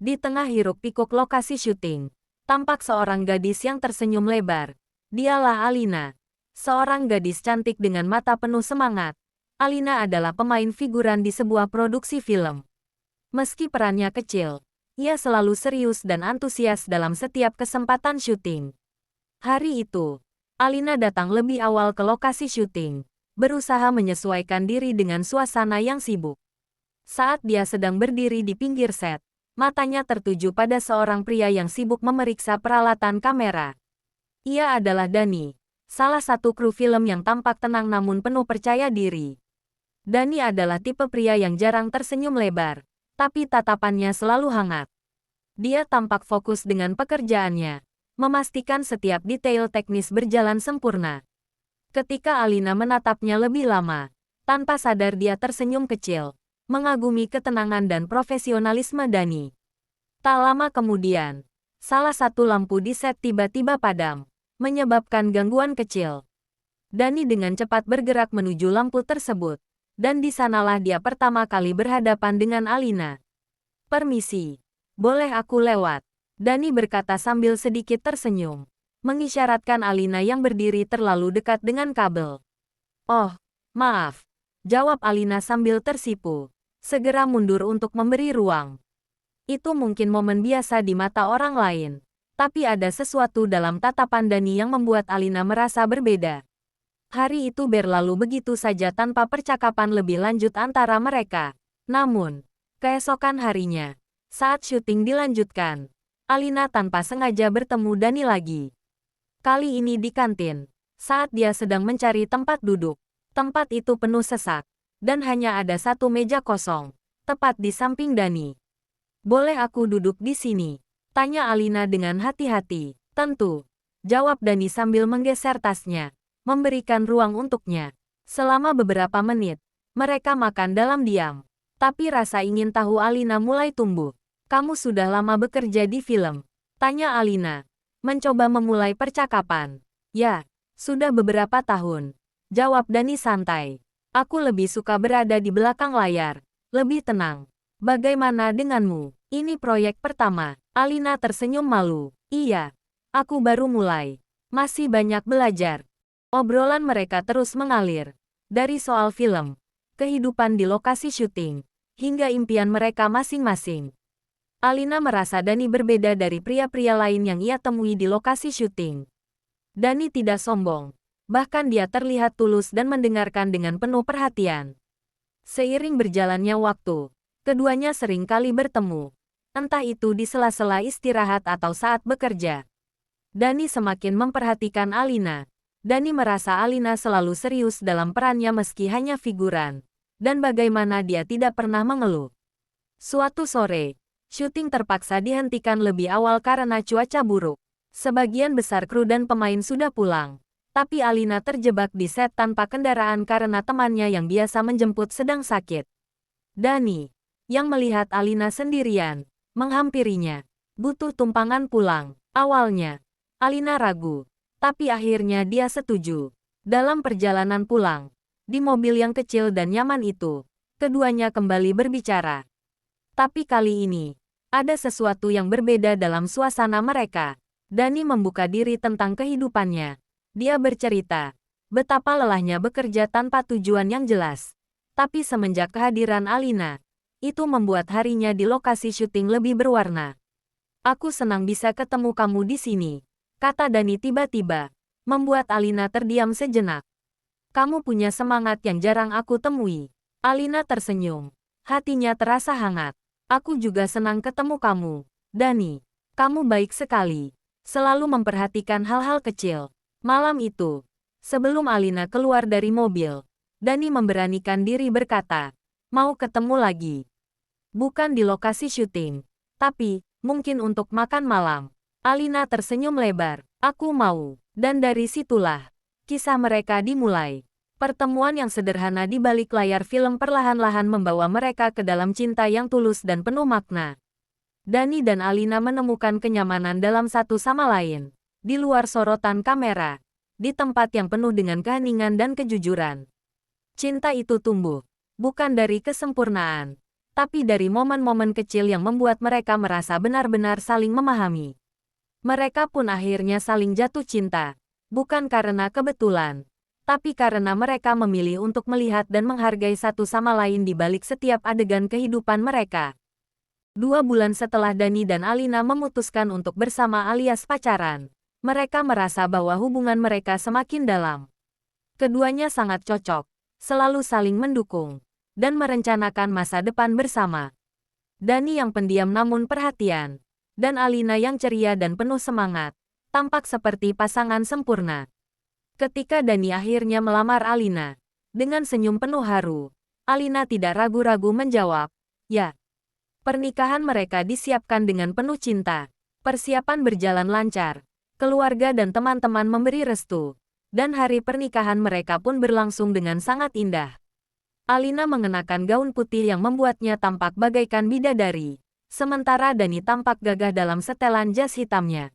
Di tengah hiruk-pikuk lokasi syuting, tampak seorang gadis yang tersenyum lebar. Dialah Alina. Seorang gadis cantik dengan mata penuh semangat. Alina adalah pemain figuran di sebuah produksi film. Meski perannya kecil, ia selalu serius dan antusias dalam setiap kesempatan syuting. Hari itu, Alina datang lebih awal ke lokasi syuting, berusaha menyesuaikan diri dengan suasana yang sibuk. Saat dia sedang berdiri di pinggir set, matanya tertuju pada seorang pria yang sibuk memeriksa peralatan kamera. Ia adalah Dani, salah satu kru film yang tampak tenang namun penuh percaya diri. Dani adalah tipe pria yang jarang tersenyum lebar, tapi tatapannya selalu hangat. Dia tampak fokus dengan pekerjaannya, memastikan setiap detail teknis berjalan sempurna. Ketika Alina menatapnya lebih lama, tanpa sadar dia tersenyum kecil, mengagumi ketenangan dan profesionalisme Dani. Tak lama kemudian, salah satu lampu di set tiba-tiba padam, menyebabkan gangguan kecil. Dani dengan cepat bergerak menuju lampu tersebut, dan di sanalah dia pertama kali berhadapan dengan Alina. "Permisi, boleh aku lewat?" Dani berkata sambil sedikit tersenyum, mengisyaratkan Alina yang berdiri terlalu dekat dengan kabel. "Oh, maaf," jawab Alina sambil tersipu, segera mundur untuk memberi ruang. Itu mungkin momen biasa di mata orang lain, tapi ada sesuatu dalam tatapan Dani yang membuat Alina merasa berbeda. Hari itu berlalu begitu saja tanpa percakapan lebih lanjut antara mereka. Namun, keesokan harinya, saat syuting dilanjutkan, Alina tanpa sengaja bertemu Dani lagi. Kali ini di kantin, saat dia sedang mencari tempat duduk. Tempat itu penuh sesak, dan hanya ada satu meja kosong, tepat di samping Dani. "Boleh aku duduk di sini?" tanya Alina dengan hati-hati. "Tentu," jawab Dani sambil menggeser tasnya, memberikan ruang untuknya. Selama beberapa menit, mereka makan dalam diam. Tapi rasa ingin tahu Alina mulai tumbuh. "Kamu sudah lama bekerja di film?" tanya Alina, mencoba memulai percakapan. "Ya, sudah beberapa tahun," jawab Dani santai. "Aku lebih suka berada di belakang layar, lebih tenang. Bagaimana denganmu? Ini proyek pertama." Alina tersenyum malu. "Iya, aku baru mulai. Masih banyak belajar." Obrolan mereka terus mengalir. Dari soal film, kehidupan di lokasi syuting, hingga impian mereka masing-masing. Alina merasa Dani berbeda dari pria-pria lain yang ia temui di lokasi syuting. Dani tidak sombong. Bahkan dia terlihat tulus dan mendengarkan dengan penuh perhatian. Seiring berjalannya waktu, keduanya sering kali bertemu. Entah itu di sela-sela istirahat atau saat bekerja. Dani semakin memperhatikan Alina. Dani merasa Alina selalu serius dalam perannya meski hanya figuran. Dan bagaimana dia tidak pernah mengeluh. Suatu sore, syuting terpaksa dihentikan lebih awal karena cuaca buruk. Sebagian besar kru dan pemain sudah pulang. Tapi Alina terjebak di set tanpa kendaraan karena temannya yang biasa menjemput sedang sakit. Dani, yang melihat Alina sendirian, menghampirinya. "Butuh tumpangan pulang." Awalnya, Alina ragu. Tapi akhirnya dia setuju. Dalam perjalanan pulang, di mobil yang kecil dan nyaman itu, keduanya kembali berbicara. Tapi kali ini, ada sesuatu yang berbeda dalam suasana mereka. Dani membuka diri tentang kehidupannya. Dia bercerita betapa lelahnya bekerja tanpa tujuan yang jelas. Tapi semenjak kehadiran Alina, itu membuat harinya di lokasi syuting lebih berwarna. "Aku senang bisa ketemu kamu di sini," kata Dani tiba-tiba, membuat Alina terdiam sejenak. "Kamu punya semangat yang jarang aku temui." Alina tersenyum. Hatinya terasa hangat. "Aku juga senang ketemu kamu, Dani. Kamu baik sekali. Selalu memperhatikan hal-hal kecil." Malam itu, sebelum Alina keluar dari mobil, Dani memberanikan diri berkata, "Mau ketemu lagi. Bukan di lokasi syuting, tapi mungkin untuk makan malam." Alina tersenyum lebar. "Aku mau." Dan dari situlah, kisah mereka dimulai. Pertemuan yang sederhana di balik layar film perlahan-lahan membawa mereka ke dalam cinta yang tulus dan penuh makna. Dani dan Alina menemukan kenyamanan dalam satu sama lain. Di luar sorotan kamera. Di tempat yang penuh dengan keheningan dan kejujuran. Cinta itu tumbuh. Bukan dari kesempurnaan, tapi dari momen-momen kecil yang membuat mereka merasa benar-benar saling memahami. Mereka pun akhirnya saling jatuh cinta, bukan karena kebetulan, tapi karena mereka memilih untuk melihat dan menghargai satu sama lain di balik setiap adegan kehidupan mereka. 2 bulan setelah Dani dan Alina memutuskan untuk bersama alias pacaran, mereka merasa bahwa hubungan mereka semakin dalam. Keduanya sangat cocok, selalu saling mendukung, dan merencanakan masa depan bersama. Dani yang pendiam namun perhatian, dan Alina yang ceria dan penuh semangat, tampak seperti pasangan sempurna. Ketika Dani akhirnya melamar Alina, dengan senyum penuh haru, Alina tidak ragu-ragu menjawab, "Ya." Pernikahan mereka disiapkan dengan penuh cinta. Persiapan berjalan lancar, keluarga dan teman-teman memberi restu, dan hari pernikahan mereka pun berlangsung dengan sangat indah. Alina mengenakan gaun putih yang membuatnya tampak bagaikan bidadari, sementara Dani tampak gagah dalam setelan jas hitamnya.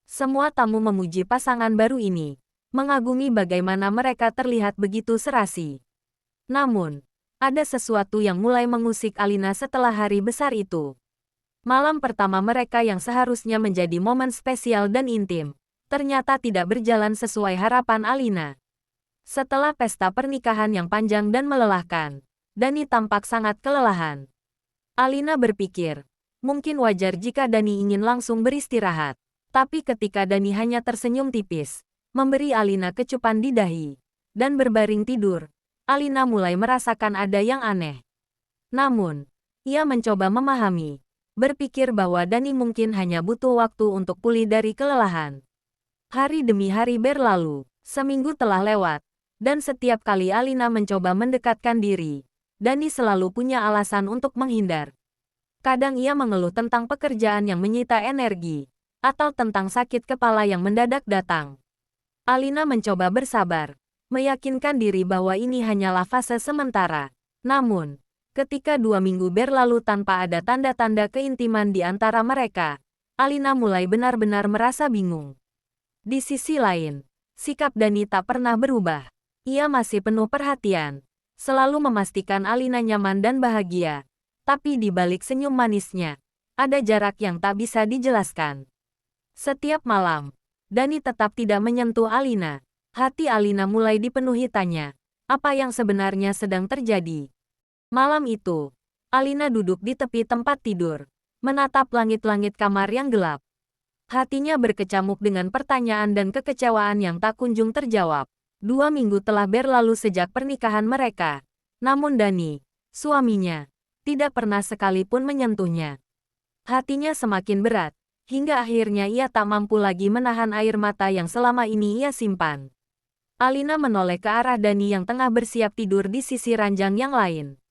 Semua tamu memuji pasangan baru ini, mengagumi bagaimana mereka terlihat begitu serasi. Namun, ada sesuatu yang mulai mengusik Alina setelah hari besar itu. Malam pertama mereka yang seharusnya menjadi momen spesial dan intim, ternyata tidak berjalan sesuai harapan Alina. Setelah pesta pernikahan yang panjang dan melelahkan, Dani tampak sangat kelelahan. Alina berpikir, mungkin wajar jika Dani ingin langsung beristirahat. Tapi ketika Dani hanya tersenyum tipis, memberi Alina kecupan di dahi, dan berbaring tidur, Alina mulai merasakan ada yang aneh. Namun, ia mencoba memahami, berpikir bahwa Dani mungkin hanya butuh waktu untuk pulih dari kelelahan. Hari demi hari berlalu, seminggu telah lewat, dan setiap kali Alina mencoba mendekatkan diri, Dani selalu punya alasan untuk menghindar. Kadang ia mengeluh tentang pekerjaan yang menyita energi, atau tentang sakit kepala yang mendadak datang. Alina mencoba bersabar, meyakinkan diri bahwa ini hanyalah fase sementara. Namun, ketika 2 minggu berlalu tanpa ada tanda-tanda keintiman di antara mereka, Alina mulai benar-benar merasa bingung. Di sisi lain, sikap Dani tak pernah berubah. Ia masih penuh perhatian, selalu memastikan Alina nyaman dan bahagia. Tapi di balik senyum manisnya, ada jarak yang tak bisa dijelaskan. Setiap malam, Dani tetap tidak menyentuh Alina. Hati Alina mulai dipenuhi tanya, apa yang sebenarnya sedang terjadi. Malam itu, Alina duduk di tepi tempat tidur, menatap langit-langit kamar yang gelap. Hatinya berkecamuk dengan pertanyaan dan kekecewaan yang tak kunjung terjawab. 2 minggu telah berlalu sejak pernikahan mereka. Namun Dani, suaminya, tidak pernah sekalipun menyentuhnya. Hatinya semakin berat, hingga akhirnya ia tak mampu lagi menahan air mata yang selama ini ia simpan. Alina menoleh ke arah Dani yang tengah bersiap tidur di sisi ranjang yang lain.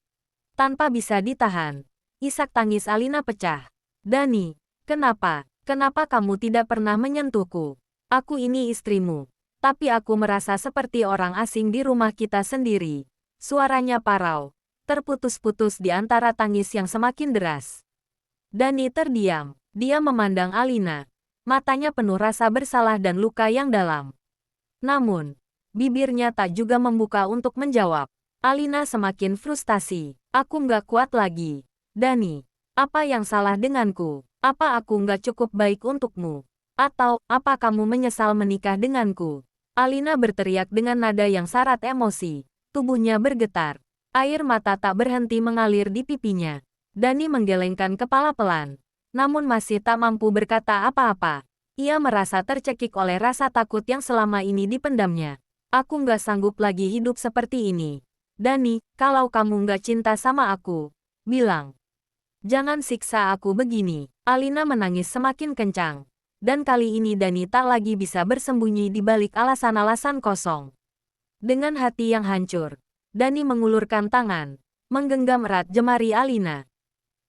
Tanpa bisa ditahan, isak tangis Alina pecah. "Dani, kenapa? Kenapa kamu tidak pernah menyentuhku? Aku ini istrimu, tapi aku merasa seperti orang asing di rumah kita sendiri." Suaranya parau, terputus-putus di antara tangis yang semakin deras. Dani terdiam, dia memandang Alina, matanya penuh rasa bersalah dan luka yang dalam. Namun, bibirnya tak juga membuka untuk menjawab. Alina semakin frustasi. "Aku nggak kuat lagi. Dani, apa yang salah denganku? Apa aku nggak cukup baik untukmu? Atau, apa kamu menyesal menikah denganku?" Alina berteriak dengan nada yang syarat emosi. Tubuhnya bergetar. Air mata tak berhenti mengalir di pipinya. Dani menggelengkan kepala pelan, namun masih tak mampu berkata apa-apa. Ia merasa tercekik oleh rasa takut yang selama ini dipendamnya. "Aku nggak sanggup lagi hidup seperti ini. Dani, kalau kamu nggak cinta sama aku, bilang. Jangan siksa aku begini." Alina menangis semakin kencang. Dan kali ini Dani tak lagi bisa bersembunyi di balik alasan-alasan kosong. Dengan hati yang hancur, Dani mengulurkan tangan, menggenggam erat jemari Alina.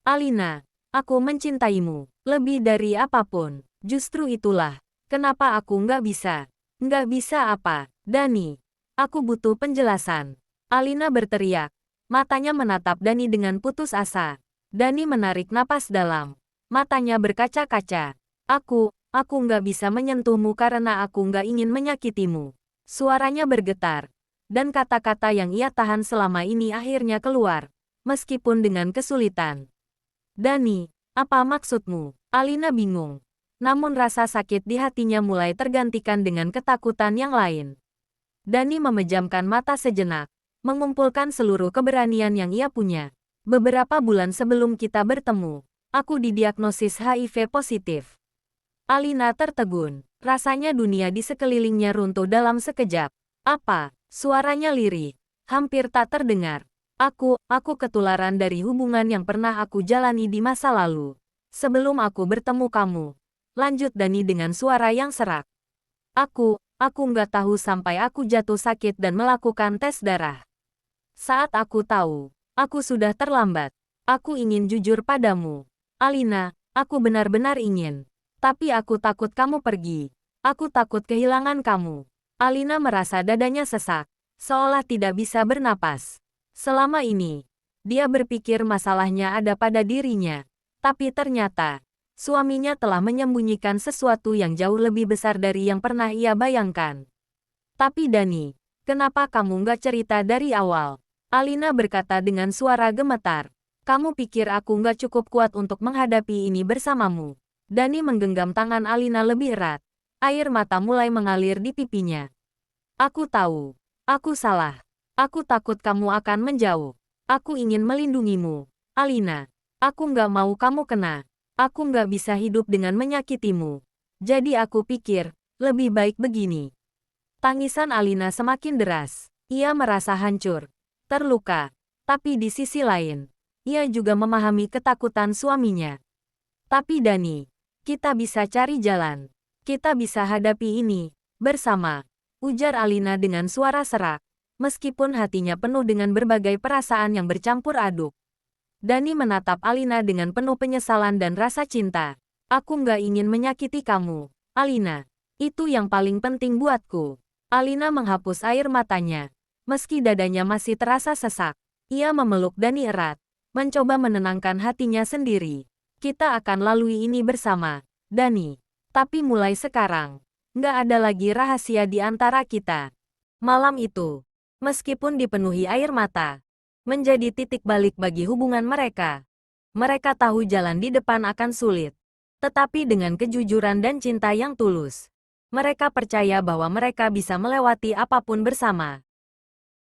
"Alina, aku mencintaimu, lebih dari apapun. Justru itulah, kenapa aku nggak bisa." "Nggak bisa apa, Dani? Aku butuh penjelasan." Alina berteriak, matanya menatap Dani dengan putus asa. Dani menarik napas dalam, matanya berkaca-kaca. Aku nggak bisa menyentuhmu karena aku nggak ingin menyakitimu." Suaranya bergetar, dan kata-kata yang ia tahan selama ini akhirnya keluar, meskipun dengan kesulitan. Dani, apa maksudmu? Alina bingung. Namun rasa sakit di hatinya mulai tergantikan dengan ketakutan yang lain. Dani memejamkan mata sejenak, mengumpulkan seluruh keberanian yang ia punya. Beberapa bulan sebelum kita bertemu, aku didiagnosis HIV positif. Alina tertegun. Rasanya dunia di sekelilingnya runtuh dalam sekejap. Apa? Suaranya lirih. Hampir tak terdengar. Aku ketularan dari hubungan yang pernah aku jalani di masa lalu. Sebelum aku bertemu kamu. Lanjut Dani dengan suara yang serak. Aku nggak tahu sampai aku jatuh sakit dan melakukan tes darah. Saat aku tahu, aku sudah terlambat. Aku ingin jujur padamu. Alina, aku benar-benar ingin. Tapi aku takut kamu pergi. Aku takut kehilangan kamu. Alina merasa dadanya sesak, seolah tidak bisa bernapas. Selama ini, dia berpikir masalahnya ada pada dirinya. Tapi ternyata, suaminya telah menyembunyikan sesuatu yang jauh lebih besar dari yang pernah ia bayangkan. Tapi Dani, kenapa kamu nggak cerita dari awal? Alina berkata dengan suara gemetar. Kamu pikir aku nggak cukup kuat untuk menghadapi ini bersamamu? Dani menggenggam tangan Alina lebih erat. Air mata mulai mengalir di pipinya. Aku tahu. Aku salah. Aku takut kamu akan menjauh. Aku ingin melindungimu. Alina. Aku nggak mau kamu kena. Aku nggak bisa hidup dengan menyakitimu. Jadi aku pikir, lebih baik begini. Tangisan Alina semakin deras. Ia merasa hancur. Terluka. Tapi di sisi lain, ia juga memahami ketakutan suaminya. Tapi Dani, kita bisa cari jalan. Kita bisa hadapi ini bersama, ujar Alina dengan suara serak, meskipun hatinya penuh dengan berbagai perasaan yang bercampur aduk. Dani menatap Alina dengan penuh penyesalan dan rasa cinta. Aku nggak ingin menyakiti kamu, Alina. Itu yang paling penting buatku. Alina menghapus air matanya. Meski dadanya masih terasa sesak, ia memeluk Dani erat, mencoba menenangkan hatinya sendiri. Kita akan lalui ini bersama, Dani. Tapi mulai sekarang, nggak ada lagi rahasia di antara kita. Malam itu, meskipun dipenuhi air mata, menjadi titik balik bagi hubungan mereka. Mereka tahu jalan di depan akan sulit. Tetapi dengan kejujuran dan cinta yang tulus, mereka percaya bahwa mereka bisa melewati apapun bersama.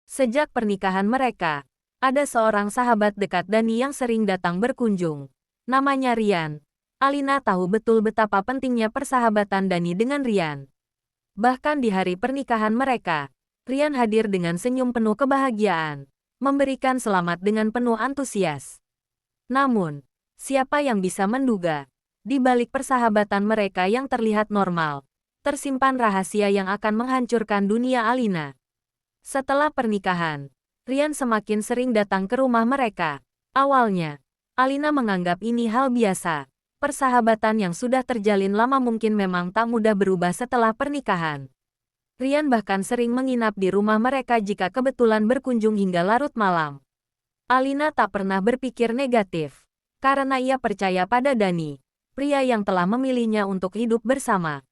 Sejak pernikahan mereka, ada seorang sahabat dekat Dani yang sering datang berkunjung. Namanya Rian. Alina tahu betul betapa pentingnya persahabatan Dani dengan Rian. Bahkan di hari pernikahan mereka, Rian hadir dengan senyum penuh kebahagiaan, memberikan selamat dengan penuh antusias. Namun, siapa yang bisa menduga, di balik persahabatan mereka yang terlihat normal, tersimpan rahasia yang akan menghancurkan dunia Alina. Setelah pernikahan, Rian semakin sering datang ke rumah mereka. Awalnya, Alina menganggap ini hal biasa. Persahabatan yang sudah terjalin lama mungkin memang tak mudah berubah setelah pernikahan. Rian bahkan sering menginap di rumah mereka jika kebetulan berkunjung hingga larut malam. Alina tak pernah berpikir negatif, karena ia percaya pada Dani, pria yang telah memilihnya untuk hidup bersama.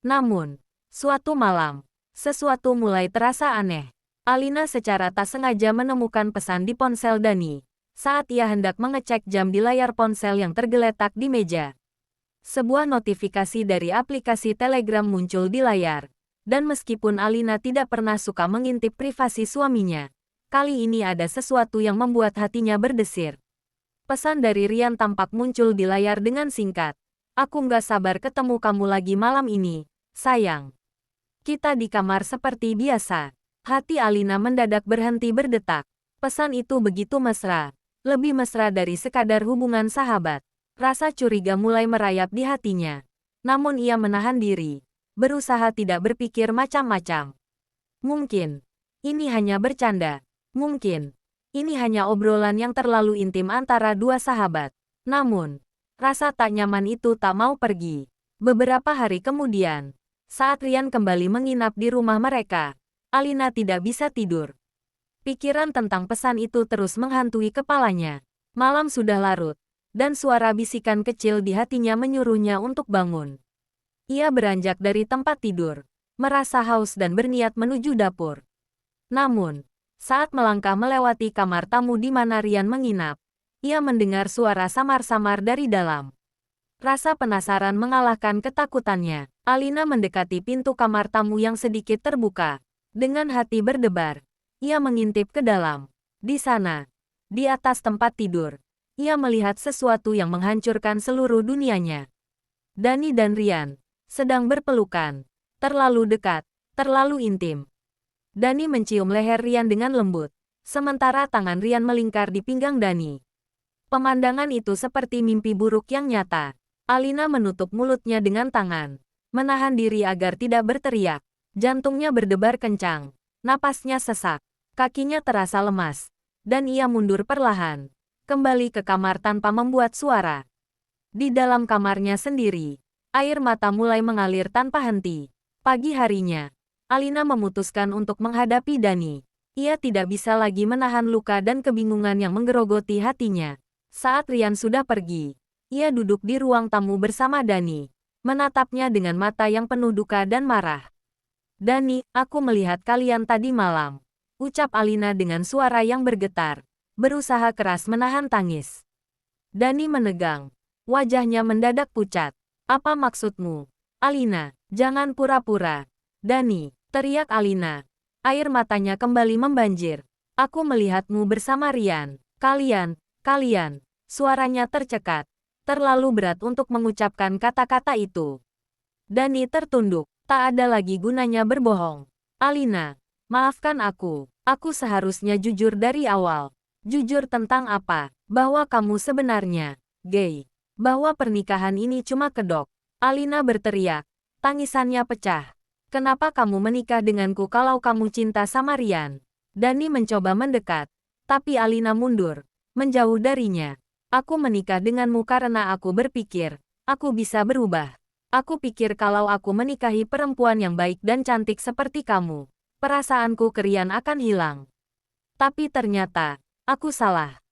Namun, suatu malam, sesuatu mulai terasa aneh. Alina secara tak sengaja menemukan pesan di ponsel Dani saat ia hendak mengecek jam di layar ponsel yang tergeletak di meja. Sebuah notifikasi dari aplikasi Telegram muncul di layar, dan meskipun Alina tidak pernah suka mengintip privasi suaminya, kali ini ada sesuatu yang membuat hatinya berdesir. Pesan dari Rian tampak muncul di layar dengan singkat. Aku nggak sabar ketemu kamu lagi malam ini, sayang. Kita di kamar seperti biasa. Hati Alina mendadak berhenti berdetak. Pesan itu begitu mesra. Lebih mesra dari sekadar hubungan sahabat. Rasa curiga mulai merayap di hatinya. Namun ia menahan diri. Berusaha tidak berpikir macam-macam. Mungkin ini hanya bercanda. Mungkin ini hanya obrolan yang terlalu intim antara dua sahabat. Namun, rasa tak nyaman itu tak mau pergi. Beberapa hari kemudian, saat Rian kembali menginap di rumah mereka, Alina tidak bisa tidur. Pikiran tentang pesan itu terus menghantui kepalanya. Malam sudah larut, dan suara bisikan kecil di hatinya menyuruhnya untuk bangun. Ia beranjak dari tempat tidur, merasa haus dan berniat menuju dapur. Namun, Saat melangkah melewati kamar tamu di mana Rian menginap, ia mendengar suara samar-samar dari dalam. Rasa penasaran mengalahkan ketakutannya. Alina mendekati pintu kamar tamu yang sedikit terbuka. Dengan hati berdebar, ia mengintip ke dalam. Di sana, di atas tempat tidur, ia melihat sesuatu yang menghancurkan seluruh dunianya. Dani dan Rian sedang berpelukan. Terlalu dekat, terlalu intim. Dani mencium leher Rian dengan lembut, sementara tangan Rian melingkar di pinggang Dani. Pemandangan itu seperti mimpi buruk yang nyata. Alina menutup mulutnya dengan tangan, menahan diri agar tidak berteriak. Jantungnya berdebar kencang, napasnya sesak, kakinya terasa lemas, dan ia mundur perlahan, kembali ke kamar tanpa membuat suara. Di dalam kamarnya sendiri, air mata mulai mengalir tanpa henti. Pagi harinya, Alina memutuskan untuk menghadapi Dani. Ia tidak bisa lagi menahan luka dan kebingungan yang menggerogoti hatinya. Saat Rian sudah pergi, ia duduk di ruang tamu bersama Dani, menatapnya dengan mata yang penuh duka dan marah. "Dani, aku melihat kalian tadi malam," ucap Alina dengan suara yang bergetar, berusaha keras menahan tangis. Dani menegang, wajahnya mendadak pucat. "Apa maksudmu, Alina? Jangan pura-pura." "Dani," teriak Alina. Air matanya kembali membanjir. "Aku melihatmu bersama Rian. Kalian. Suaranya tercekat. Terlalu berat untuk mengucapkan kata-kata itu. Dani tertunduk. Tak ada lagi gunanya berbohong. "Alina, maafkan aku. Aku seharusnya jujur dari awal." "Jujur tentang apa? Bahwa kamu sebenarnya gay. Bahwa pernikahan ini cuma kedok." Alina berteriak. Tangisannya pecah. "Kenapa kamu menikah denganku kalau kamu cinta sama Rian?" Dani mencoba mendekat, tapi Alina mundur, menjauh darinya. "Aku menikah denganmu karena aku berpikir, aku bisa berubah. Aku pikir kalau aku menikahi perempuan yang baik dan cantik seperti kamu, perasaanku ke Rian akan hilang. Tapi ternyata, aku salah."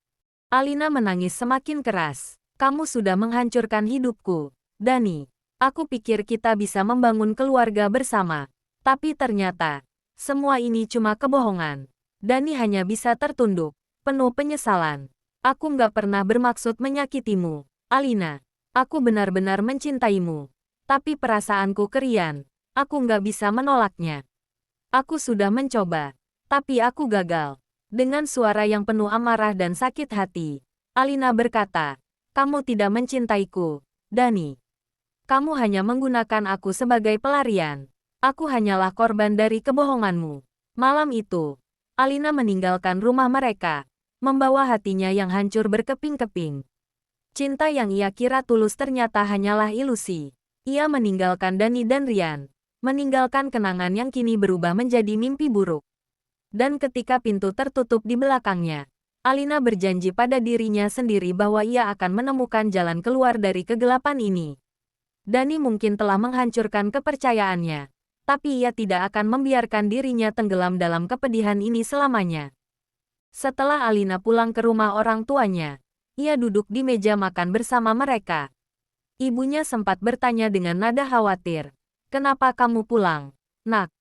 Alina menangis semakin keras. "Kamu sudah menghancurkan hidupku, Dani. Aku pikir kita bisa membangun keluarga bersama. Tapi ternyata, semua ini cuma kebohongan." Dani hanya bisa tertunduk, penuh penyesalan. "Aku nggak pernah bermaksud menyakitimu, Alina. Aku benar-benar mencintaimu. Tapi perasaanku ke Rian, aku nggak bisa menolaknya. Aku sudah mencoba, tapi aku gagal." Dengan suara yang penuh amarah dan sakit hati, Alina berkata, "Kamu tidak mencintaiku, Dani. Kamu hanya menggunakan aku sebagai pelarian. Aku hanyalah korban dari kebohonganmu." Malam itu, Alina meninggalkan rumah mereka, membawa hatinya yang hancur berkeping-keping. Cinta yang ia kira tulus ternyata hanyalah ilusi. Ia meninggalkan Dani dan Rian, meninggalkan kenangan yang kini berubah menjadi mimpi buruk. Dan ketika pintu tertutup di belakangnya, Alina berjanji pada dirinya sendiri bahwa ia akan menemukan jalan keluar dari kegelapan ini. Dani mungkin telah menghancurkan kepercayaannya, tapi ia tidak akan membiarkan dirinya tenggelam dalam kepedihan ini selamanya. Setelah Alina pulang ke rumah orang tuanya, ia duduk di meja makan bersama mereka. Ibunya sempat bertanya dengan nada khawatir, "Kenapa kamu pulang, Nak?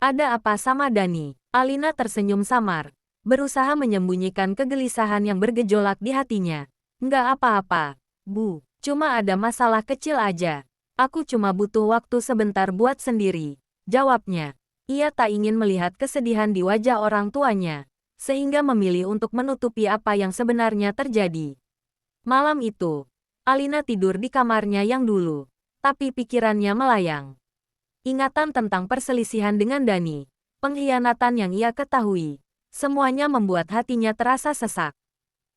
Ada apa sama Dani?" Alina tersenyum samar, berusaha menyembunyikan kegelisahan yang bergejolak di hatinya. "Nggak apa-apa, Bu. Cuma ada masalah kecil aja. Aku cuma butuh waktu sebentar buat sendiri," jawabnya. Ia tak ingin melihat kesedihan di wajah orang tuanya, sehingga memilih untuk menutupi apa yang sebenarnya terjadi. Malam itu, Alina tidur di kamarnya yang dulu, tapi pikirannya melayang. Ingatan tentang perselisihan dengan Dani, pengkhianatan yang ia ketahui, semuanya membuat hatinya terasa sesak.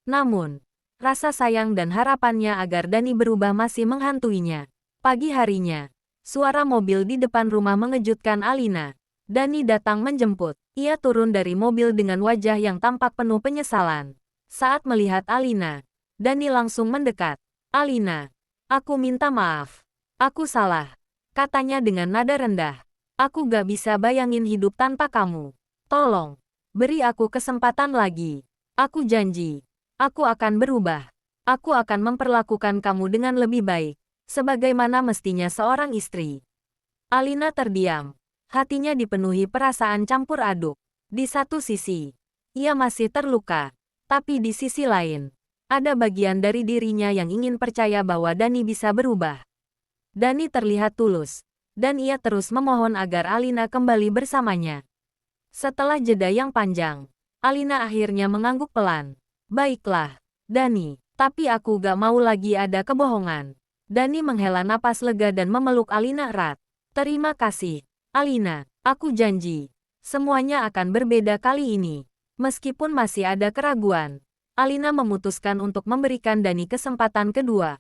Namun, rasa sayang dan harapannya agar Dani berubah masih menghantuinya. Pagi harinya, suara mobil di depan rumah mengejutkan Alina. Dani datang menjemput. Ia turun dari mobil dengan wajah yang tampak penuh penyesalan. Saat melihat Alina, Dani langsung mendekat. "Alina, aku minta maaf. Aku salah," katanya dengan nada rendah. "Aku gak bisa bayangin hidup tanpa kamu. Tolong, beri aku kesempatan lagi. Aku janji, aku akan berubah. Aku akan memperlakukan kamu dengan lebih baik, sebagaimana mestinya seorang istri." Alina terdiam. Hatinya dipenuhi perasaan campur aduk. Di satu sisi, Ia masih terluka. Tapi di sisi lain, ada bagian dari dirinya yang ingin percaya bahwa Dani bisa berubah. Dani terlihat tulus, dan ia terus memohon agar Alina kembali bersamanya. Setelah jeda yang panjang, Alina akhirnya mengangguk pelan. Baiklah, Dani, tapi aku gak mau lagi ada kebohongan. Dani menghela napas lega dan memeluk Alina erat. Terima kasih, Alina, aku janji. Semuanya akan berbeda kali ini. Meskipun masih ada keraguan, Alina memutuskan untuk memberikan Dani kesempatan kedua.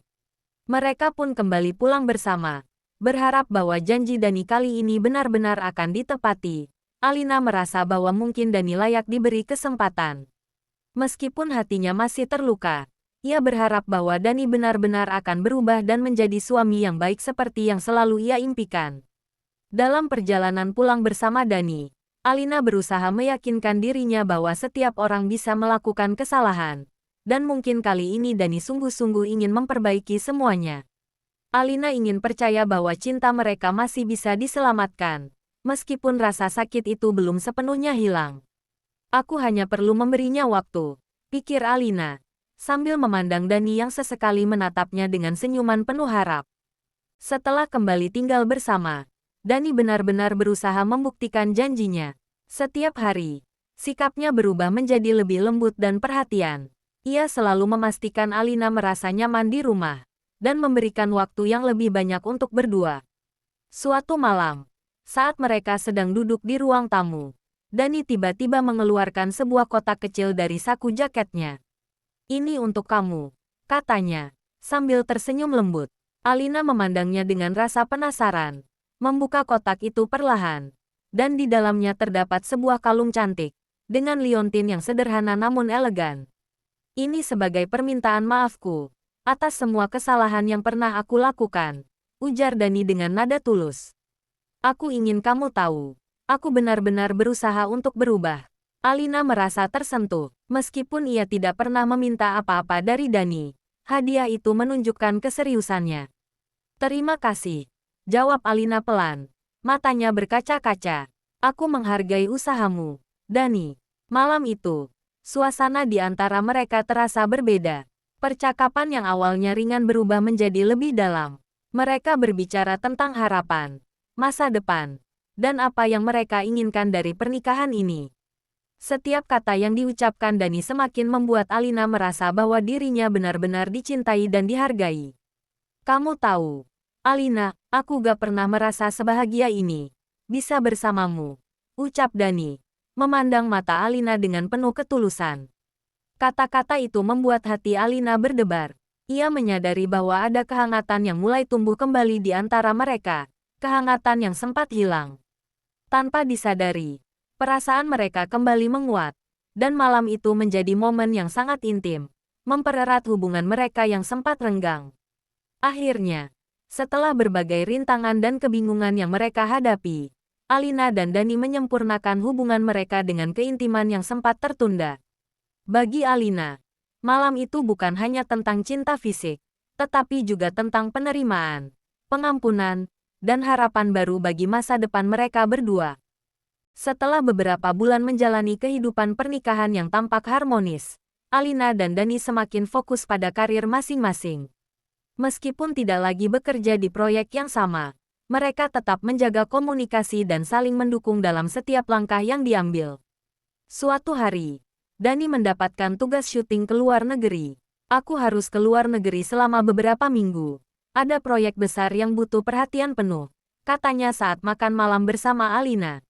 Mereka pun kembali pulang bersama, berharap bahwa janji Dani kali ini benar-benar akan ditepati. Alina merasa bahwa mungkin Dani layak diberi kesempatan. Meskipun hatinya masih terluka, ia berharap bahwa Dani benar-benar akan berubah dan menjadi suami yang baik seperti yang selalu ia impikan. Dalam perjalanan pulang bersama Dani, Alina berusaha meyakinkan dirinya bahwa setiap orang bisa melakukan kesalahan. Dan mungkin kali ini Dani sungguh-sungguh ingin memperbaiki semuanya. Alina ingin percaya bahwa cinta mereka masih bisa diselamatkan. Meskipun rasa sakit itu belum sepenuhnya hilang. Aku hanya perlu memberinya waktu, pikir Alina, sambil memandang Dani yang sesekali menatapnya dengan senyuman penuh harap. Setelah kembali tinggal bersama, Dani benar-benar berusaha membuktikan janjinya. Setiap hari, sikapnya berubah menjadi lebih lembut dan perhatian. Ia selalu memastikan Alina merasa nyaman di rumah, dan memberikan waktu yang lebih banyak untuk berdua. Suatu malam, saat mereka sedang duduk di ruang tamu, Dani tiba-tiba mengeluarkan sebuah kotak kecil dari saku jaketnya. Ini untuk kamu, katanya, sambil tersenyum lembut. Alina memandangnya dengan rasa penasaran. Membuka kotak itu perlahan, dan di dalamnya terdapat sebuah kalung cantik, dengan liontin yang sederhana namun elegan. Ini sebagai permintaan maafku, atas semua kesalahan yang pernah aku lakukan, ujar Dani dengan nada tulus. Aku ingin kamu tahu, aku benar-benar berusaha untuk berubah. Alina merasa tersentuh, meskipun ia tidak pernah meminta apa-apa dari Dani. Hadiah itu menunjukkan keseriusannya. Terima kasih. Jawab Alina pelan. Matanya berkaca-kaca. Aku menghargai usahamu, Dani. Malam itu, suasana di antara mereka terasa berbeda. Percakapan yang awalnya ringan berubah menjadi lebih dalam. Mereka berbicara tentang harapan, masa depan, dan apa yang mereka inginkan dari pernikahan ini. Setiap kata yang diucapkan Dani semakin membuat Alina merasa bahwa dirinya benar-benar dicintai dan dihargai. Kamu tahu, Alina, aku gak pernah merasa sebahagia ini. Bisa bersamamu, ucap Dani, memandang mata Alina dengan penuh ketulusan. Kata-kata itu membuat hati Alina berdebar. Ia menyadari bahwa ada kehangatan yang mulai tumbuh kembali di antara mereka, kehangatan yang sempat hilang. Tanpa disadari, perasaan mereka kembali menguat, dan malam itu menjadi momen yang sangat intim, mempererat hubungan mereka yang sempat renggang. Akhirnya, setelah berbagai rintangan dan kebingungan yang mereka hadapi, Alina dan Dani menyempurnakan hubungan mereka dengan keintiman yang sempat tertunda. Bagi Alina, malam itu bukan hanya tentang cinta fisik, tetapi juga tentang penerimaan, pengampunan, dan harapan baru bagi masa depan mereka berdua. Setelah beberapa bulan menjalani kehidupan pernikahan yang tampak harmonis, Alina dan Dani semakin fokus pada karir masing-masing. Meskipun tidak lagi bekerja di proyek yang sama, mereka tetap menjaga komunikasi dan saling mendukung dalam setiap langkah yang diambil. Suatu hari, Dani mendapatkan tugas syuting ke luar negeri. Aku harus ke luar negeri selama beberapa minggu. Ada proyek besar yang butuh perhatian penuh, katanya saat makan malam bersama Alina.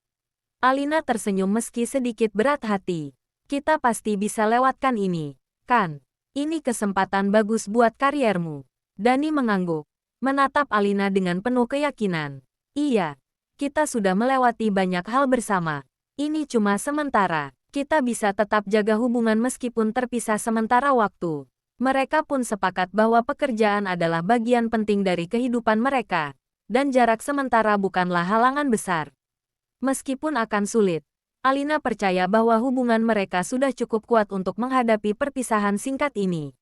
Alina tersenyum meski sedikit berat hati. Kita pasti bisa lewatkan ini, kan? Ini kesempatan bagus buat kariermu. Dani mengangguk, menatap Alina dengan penuh keyakinan. Iya, kita sudah melewati banyak hal bersama. Ini cuma sementara. Kita bisa tetap jaga hubungan meskipun terpisah sementara waktu. Mereka pun sepakat bahwa pekerjaan adalah bagian penting dari kehidupan mereka, dan jarak sementara bukanlah halangan besar. Meskipun akan sulit, Alina percaya bahwa hubungan mereka sudah cukup kuat untuk menghadapi perpisahan singkat ini.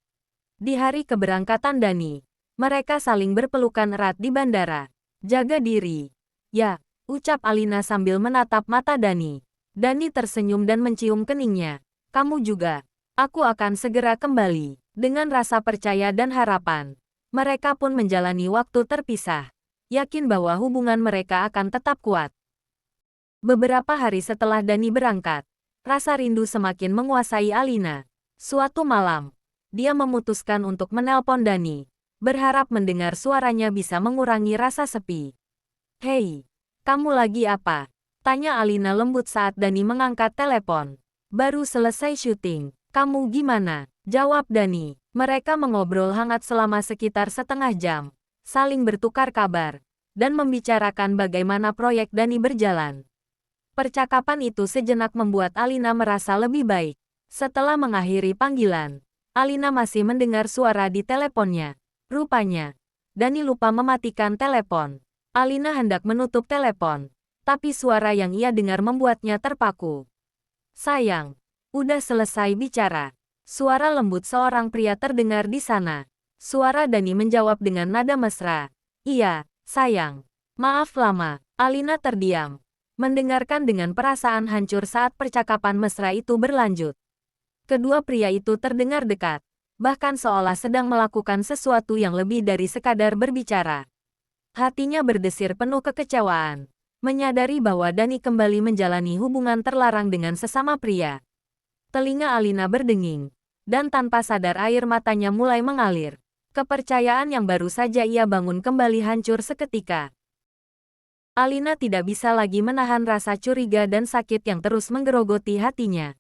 Di hari keberangkatan Dani, mereka saling berpelukan erat di bandara. Jaga diri. Ya, ucap Alina sambil menatap mata Dani. Dani tersenyum dan mencium keningnya. Kamu juga. Aku akan segera kembali. Dengan rasa percaya dan harapan, mereka pun menjalani waktu terpisah, yakin bahwa hubungan mereka akan tetap kuat. Beberapa hari setelah Dani berangkat, rasa rindu semakin menguasai Alina. Suatu malam, dia memutuskan untuk menelpon Dani, berharap mendengar suaranya bisa mengurangi rasa sepi. "Hei, kamu lagi apa?" tanya Alina lembut saat Dani mengangkat telepon. "Baru selesai syuting. Kamu gimana?" jawab Dani. Mereka mengobrol hangat selama sekitar setengah jam, saling bertukar kabar, dan membicarakan bagaimana proyek Dani berjalan. Percakapan itu sejenak membuat Alina merasa lebih baik. Setelah mengakhiri panggilan, Alina masih mendengar suara di teleponnya. Rupanya, Dani lupa mematikan telepon. Alina hendak menutup telepon, tapi suara yang ia dengar membuatnya terpaku. "Sayang, udah selesai bicara." Suara lembut seorang pria terdengar di sana. Suara Dani menjawab dengan nada mesra. "Iya, sayang. Maaf lama." Alina terdiam, mendengarkan dengan perasaan hancur saat percakapan mesra itu berlanjut. Kedua pria itu terdengar dekat, bahkan seolah sedang melakukan sesuatu yang lebih dari sekadar berbicara. Hatinya berdesir penuh kekecewaan, menyadari bahwa Dani kembali menjalani hubungan terlarang dengan sesama pria. Telinga Alina berdenging, dan tanpa sadar air matanya mulai mengalir. Kepercayaan yang baru saja ia bangun kembali hancur seketika. Alina tidak bisa lagi menahan rasa curiga dan sakit yang terus menggerogoti hatinya.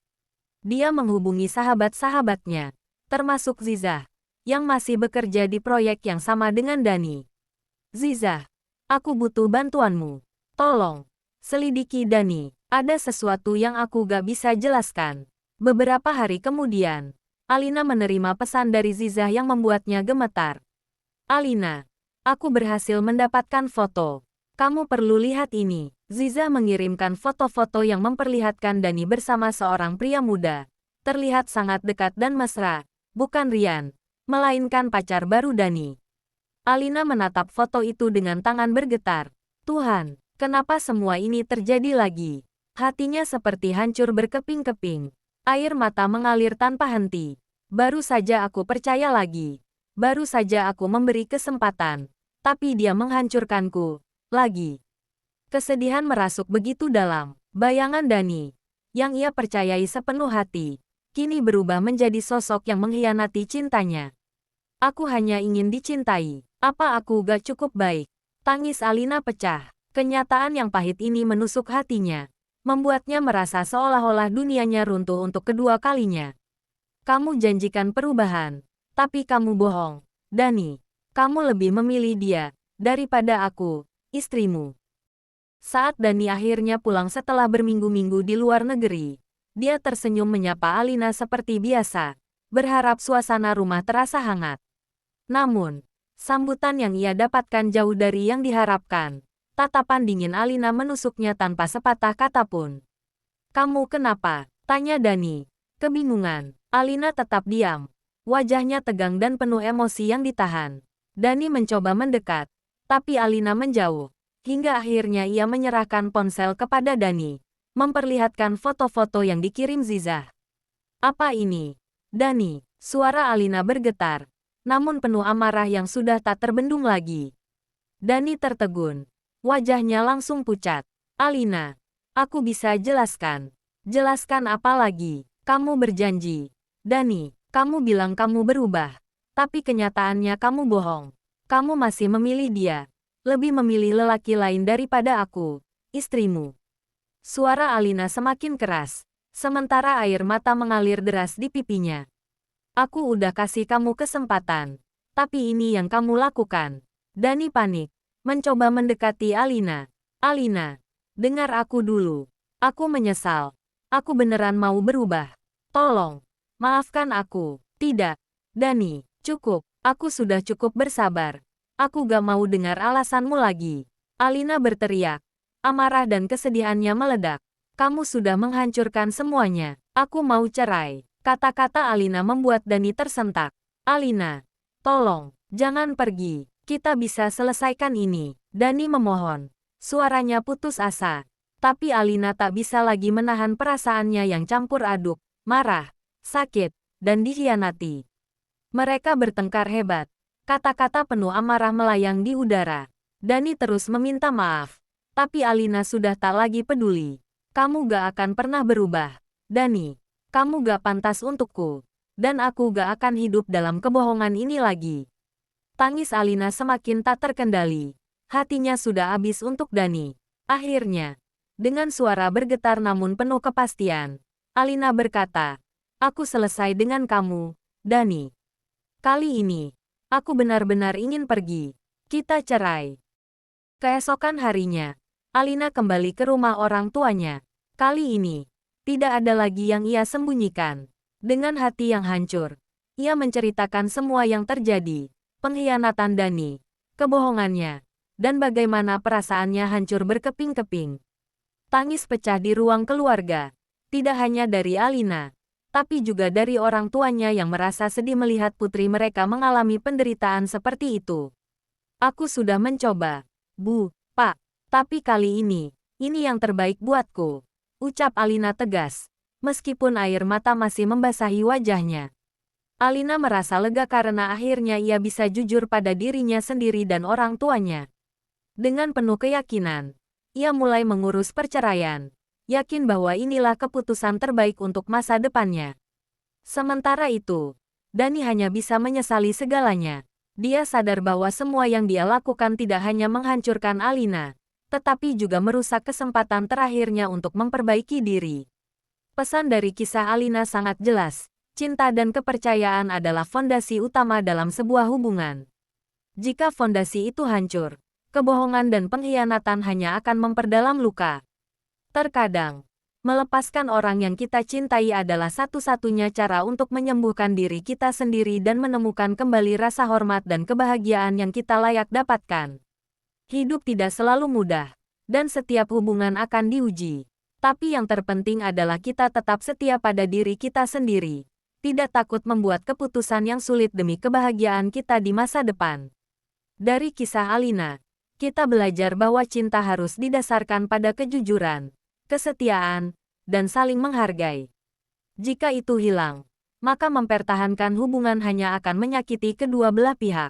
Dia menghubungi sahabat-sahabatnya, termasuk Zizah, yang masih bekerja di proyek yang sama dengan Dani. "Zizah, aku butuh bantuanmu. Tolong, selidiki Dani. Ada sesuatu yang aku gak bisa jelaskan." Beberapa hari kemudian, Alina menerima pesan dari Zizah yang membuatnya gemetar. "Alina, aku berhasil mendapatkan foto. Kamu perlu lihat ini." Zizah mengirimkan foto-foto yang memperlihatkan Dani bersama seorang pria muda. Terlihat sangat dekat dan mesra, bukan Rian, melainkan pacar baru Dani. Alina menatap foto itu dengan tangan bergetar. "Tuhan, kenapa semua ini terjadi lagi?" Hatinya seperti hancur berkeping-keping. Air mata mengalir tanpa henti. "Baru saja aku percaya lagi. Baru saja aku memberi kesempatan. Tapi dia menghancurkanku. Lagi." Kesedihan merasuk begitu dalam. Bayangan Dani, yang ia percayai sepenuh hati, kini berubah menjadi sosok yang mengkhianati cintanya. "Aku hanya ingin dicintai. Apa aku gak cukup baik?" Tangis Alina pecah. Kenyataan yang pahit ini menusuk hatinya, membuatnya merasa seolah-olah dunianya runtuh untuk kedua kalinya. "Kamu janjikan perubahan, tapi kamu bohong, Dani. Kamu lebih memilih dia daripada aku, istrimu." Saat Dani akhirnya pulang setelah berminggu-minggu di luar negeri, dia tersenyum menyapa Alina seperti biasa, berharap suasana rumah terasa hangat. Namun, sambutan yang ia dapatkan jauh dari yang diharapkan. Tatapan dingin Alina menusuknya tanpa sepatah kata pun. "Kamu kenapa?" tanya Dani. Kebingungan, Alina tetap diam. Wajahnya tegang dan penuh emosi yang ditahan. Dani mencoba mendekat, tapi Alina menjauh. Hingga akhirnya ia menyerahkan ponsel kepada Dani, memperlihatkan foto-foto yang dikirim Zizah. "Apa ini, Dani?" Suara Alina bergetar, namun penuh amarah yang sudah tak terbendung lagi. Dani tertegun. Wajahnya langsung pucat. "Alina, aku bisa jelaskan." "Jelaskan apa lagi? Kamu berjanji." "Dani, kamu bilang kamu berubah. Tapi kenyataannya kamu bohong. Kamu masih memilih dia. Lebih memilih lelaki lain daripada aku, istrimu." Suara Alina semakin keras, sementara air mata mengalir deras di pipinya. "Aku udah kasih kamu kesempatan. Tapi ini yang kamu lakukan." Dani panik, mencoba mendekati Alina. "Alina, dengar aku dulu. Aku menyesal. Aku beneran mau berubah. Tolong, maafkan aku." "Tidak, Dani, cukup. Aku sudah cukup bersabar. Aku gak mau dengar alasanmu lagi." Alina berteriak. Amarah dan kesedihannya meledak. "Kamu sudah menghancurkan semuanya. Aku mau cerai." Kata-kata Alina membuat Dani tersentak. "Alina, tolong, jangan pergi. Kita bisa selesaikan ini." Dani memohon. Suaranya putus asa. Tapi Alina tak bisa lagi menahan perasaannya yang campur aduk. marah, sakit, dan dikhianati. Mereka bertengkar hebat. Kata-kata penuh amarah melayang di udara. Dani terus meminta maaf. Tapi Alina sudah tak lagi peduli. Kamu gak akan pernah berubah. Dani, kamu gak pantas untukku. Dan aku gak akan hidup dalam kebohongan ini lagi. Tangis Alina semakin tak terkendali. Hatinya sudah habis untuk Dani. Akhirnya, dengan suara bergetar namun penuh kepastian, Alina berkata, "Aku selesai dengan kamu, Dani. Kali ini, aku benar-benar ingin pergi. Kita cerai." Keesokan harinya, Alina kembali ke rumah orang tuanya. Kali ini, tidak ada lagi yang ia sembunyikan. Dengan hati yang hancur, ia menceritakan semua yang terjadi, pengkhianatan Dani, kebohongannya, dan bagaimana perasaannya hancur berkeping-keping. Tangis pecah di ruang keluarga, tidak hanya dari Alina, tapi juga dari orang tuanya yang merasa sedih melihat putri mereka mengalami penderitaan seperti itu. "Aku sudah mencoba, Bu, Pak, tapi kali ini yang terbaik buatku," ucap Alina tegas, meskipun air mata masih membasahi wajahnya. Alina merasa lega karena akhirnya ia bisa jujur pada dirinya sendiri dan orang tuanya. Dengan penuh keyakinan, ia mulai mengurus perceraian, yakin bahwa inilah keputusan terbaik untuk masa depannya. Sementara itu, Dani hanya bisa menyesali segalanya. Dia sadar bahwa semua yang dia lakukan tidak hanya menghancurkan Alina, tetapi juga merusak kesempatan terakhirnya untuk memperbaiki diri. Pesan dari kisah Alina sangat jelas, cinta dan kepercayaan adalah fondasi utama dalam sebuah hubungan. Jika fondasi itu hancur, kebohongan dan pengkhianatan hanya akan memperdalam luka. Terkadang, melepaskan orang yang kita cintai adalah satu-satunya cara untuk menyembuhkan diri kita sendiri dan menemukan kembali rasa hormat dan kebahagiaan yang kita layak dapatkan. Hidup tidak selalu mudah, dan setiap hubungan akan diuji. Tapi yang terpenting adalah kita tetap setia pada diri kita sendiri. Tidak takut membuat keputusan yang sulit demi kebahagiaan kita di masa depan. Dari kisah Alina, kita belajar bahwa cinta harus didasarkan pada kejujuran, kesetiaan, dan saling menghargai. Jika itu hilang, maka mempertahankan hubungan hanya akan menyakiti kedua belah pihak.